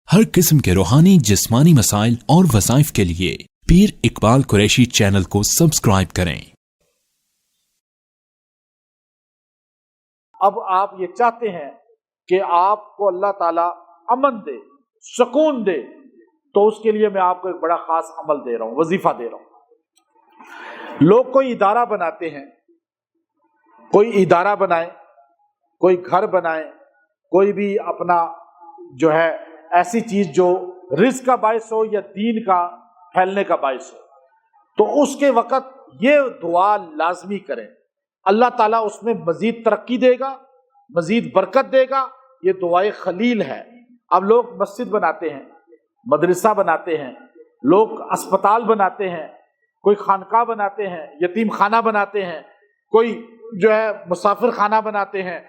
हर किस्म के रूहानी जिस्मानी मसाइल और वज़ाइफ के लिए पीर इकबाल कुरैशी चैनल को सब्सक्राइब करें। अब आप ये चाहते हैं कि आपको अल्लाह ताला अमन दे, सुकून दे, तो उसके लिए मैं आपको एक बड़ा खास अमल दे रहा हूं, वजीफा दे रहा हूं। लोग कोई इदारा बनाते हैं, कोई इदारा बनाए, कोई घर बनाए, कोई भी अपना जो है ऐसी चीज जो रिस्क का बायस हो या दीन का फैलने का बायस हो, तो उसके वक्त ये दुआ लाजमी करें। अल्लाह ताला उसमें मजीद तरक्की देगा, मजीद बरकत देगा। ये दुआए खलील है। अब लोग मस्जिद बनाते हैं, मदरसा बनाते हैं, लोग अस्पताल बनाते हैं, कोई खानका बनाते हैं, यतीम खाना बनाते हैं, कोई जो है मुसाफिर खाना बनाते हैं,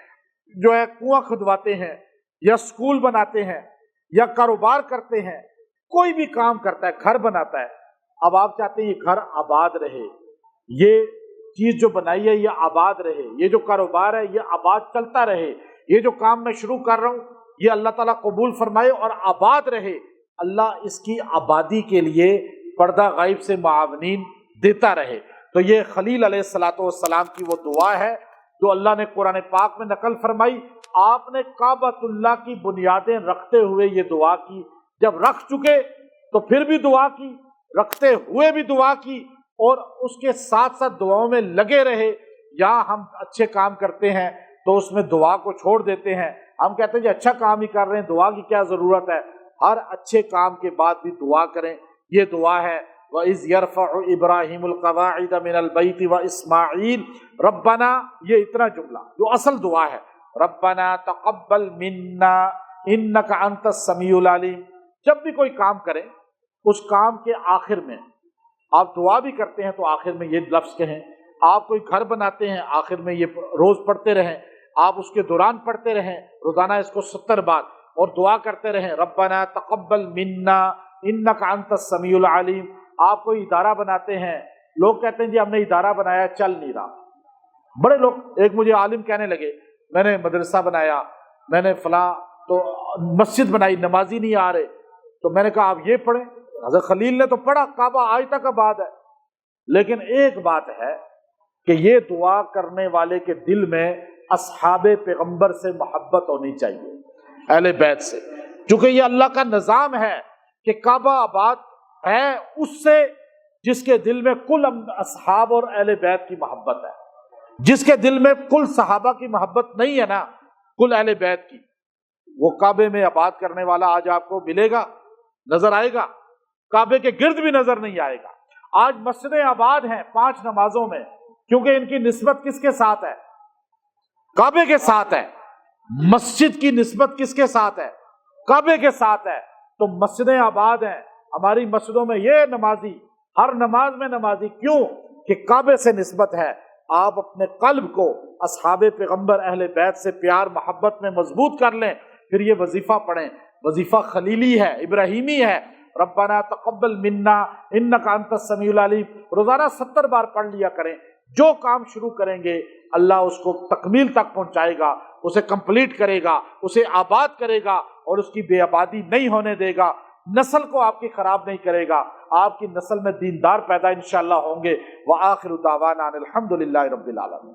जो है कुआं खुदवाते हैं, या स्कूल बनाते हैं, या कारोबार करते हैं, कोई भी काम करता है, घर बनाता है। अब आप चाहते हैं ये घर आबाद रहे, ये चीज जो बनाई है ये आबाद रहे, ये जो कारोबार है ये आबाद चलता रहे, ये जो काम मैं शुरू कर रहा हूं ये अल्लाह ताला कबूल फरमाए और आबाद रहे। अल्लाह इसकी आबादी के लिए पर्दा गायब से मुआवनीन देता रहे। तो ये खलील अलैहिस्सलातु वस्सलाम की वो दुआ है जो अल्लाह ने कुरान पाक में नकल फरमाई। आपने काबतुल्लाह की बुनियादें रखते हुए ये दुआ की, जब रख चुके तो फिर भी दुआ की, रखते हुए भी दुआ की, और उसके साथ साथ दुआओं में लगे रहे। या हम अच्छे काम करते हैं तो उसमें दुआ को छोड़ देते हैं, हम कहते हैं कि अच्छा काम ही कर रहे हैं, दुआ की क्या जरूरत है। हर अच्छे काम के बाद भी दुआ करें। ये दुआ है व इज़ यरफ़उ इब्राहीमुल क़वाइद मिनल बैति व इस्माईल रब्बना, ये इतना जुमला जो असल दुआ है, रब्बना तक़ब्बल मिन्ना इन्नका अंतस समीउल अलीम। जब भी कोई काम करें उस काम के आखिर में आप दुआ भी करते हैं तो आखिर में ये लफ्ज़ कहें। आप कोई घर बनाते हैं आखिर में ये रोज पढ़ते रहें, आप उसके दौरान पढ़ते रहें, रोजाना इसको 70 बार, और दुआ करते रहें रब्बना तक़ब्बल मिन्ना इन्नका अंतस समीउल अलीम। आप कोई इदारा बनाते हैं, लोग कहते हैं जी हमने इदारा बनाया चल नहीं रहा। बड़े लोग, एक मुझे आलिम कहने लगे मैंने मदरसा बनाया, मैंने फला तो मस्जिद बनाई, नमाजी नहीं आ रहे। तो मैंने कहा आप ये पढ़ें, हज़रत खलील ने तो पढ़ा, काबा आज तक आबाद है। लेकिन एक बात है कि ये दुआ करने वाले के दिल में असहाबे पैगंबर से मोहब्बत होनी चाहिए, अहले बैत से, क्योंकि ये अल्लाह का निज़ाम है कि काबा आबाद है उससे जिसके दिल में कुल असहाब और अहले बैत की मोहब्बत है। जिसके दिल में कुल सहाबा की मोहब्बत नहीं है ना, कुल अहले बैत की, वो काबे में आबाद करने वाला आज आपको मिलेगा, नजर आएगा, काबे के गिर्द भी नजर नहीं आएगा। आज मस्जिदें आबाद हैं 5 नमाजों में, क्योंकि इनकी निस्बत किसके साथ है? काबे के साथ है। मस्जिद की निस्बत किसके साथ है? काबे के साथ है। तो मस्जिदें आबाद हैं। हमारी मस्जिदों में ये नमाजी, हर नमाज में नमाजी, क्यों? कि काबे से निस्बत है। आप अपने कल्ब को असहाबे पैगंबर अहले बैत से प्यार मोहब्बत में मजबूत कर लें, फिर ये वजीफा पढ़ें। वजीफा खलीली है, इब्राहिमी है, रब्बना तक़ब्बल मिन्ना इन्नका अंतस समीउल अलीम। रोजाना 70 बार पढ़ लिया करें। जो काम शुरू करेंगे अल्लाह उसको तकमील तक पहुंचाएगा, उसे कंप्लीट करेगा, उसे आबाद करेगा और उसकी बेआबादी नहीं होने देगा। नस्ल को आपकी खराब नहीं करेगा, आपकी नस्ल में दीनदार पैदा इंशाअल्लाह होंगे। व आखिरु दावाना अनिल हम्दुलिल्लाहि रब्बिल आलमीन।